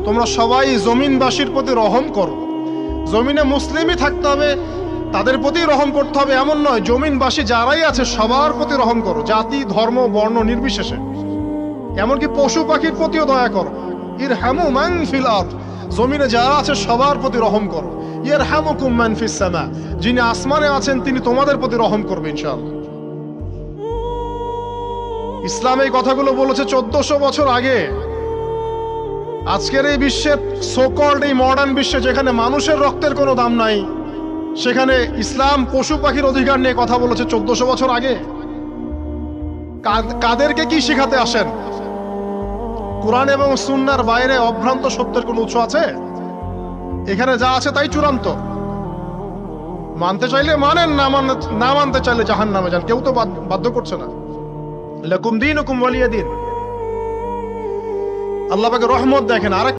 তোমরা সবাই জমিনবাসীর প্রতি রহম করো। জমিনে মুসলিমই থাকতে হবে, তাদের প্রতি রহম করতে হবে এমন নয়, জমিনবাসী যারাই আছে সবার প্রতি রহম করো, জাতি ধর্ম বর্ণ নির্বিশেষে। এমনকি পশু পাখির প্রতিও দয়া করো। ইরহামু মান ফিল আরদ, জমিনে যারা আছে সবার প্রতি রহম করো। ইয়ারহামুকুম মান ফিস সামা, যিনি আসমানে আছেন তিনি তোমাদের প্রতি রহম করবে ইনশাআল্লাহ। ইসলাম এই কথাগুলো বলেছে 1400 বছর আগে। আজকের এই বিশ্বের সোকল্ড এই মডার্ন বিশ্বে যেখানে মানুষের রক্তের কোনো দাম নাই, সেখানে ইসলাম পশু পাখির অধিকার নিয়ে কথা বলেছে 1400 বছর আগে। কাদেরকে কি শিখাতে আসেন? কোরআন এবং সুন্নাহর বাইরে অভ্রান্ত সত্যের কোনো উৎস আছে? এখানে যা আছে তাই চূড়ান্ত। মানতে চাইলে মানেন, না মানতে চাইলে জাহান্নামে যান, কেউ তো বাধ্য করছে না। লাকুম দীনুকুম ওয়ালিয়া দীন। আল্লাহ পাকের রহমত দেখেন। আরেক